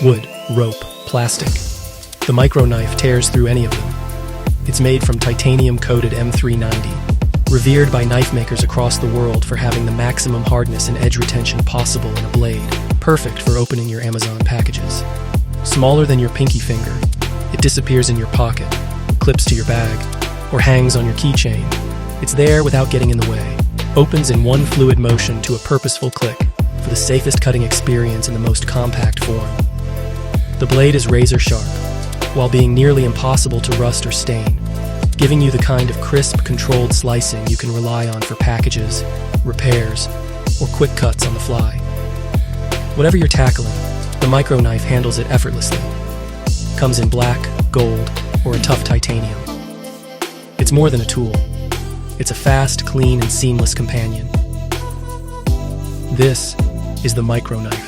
wood, rope, plastic. The micro knife tears through any of them. It's made from titanium-coated M390, revered by knife makers across the world for having the maximum hardness and edge retention possible in a blade, perfect for opening your Amazon packages. Smaller than your pinky finger, it disappears in your pocket, clips to your bag, or hangs on your keychain. It's there without getting in the way. Opens in one fluid motion to a purposeful click for the safest cutting experience in the most compact form. The blade is razor sharp, while being nearly impossible to rust or stain, giving you the kind of crisp, controlled slicing you can rely on for packages, repairs, or quick cuts on the fly. Whatever you're tackling, the micro knife handles it effortlessly. Comes in black, gold, or a tough titanium. It's more than a tool. It's a fast, clean, and seamless companion. This is the micro knife.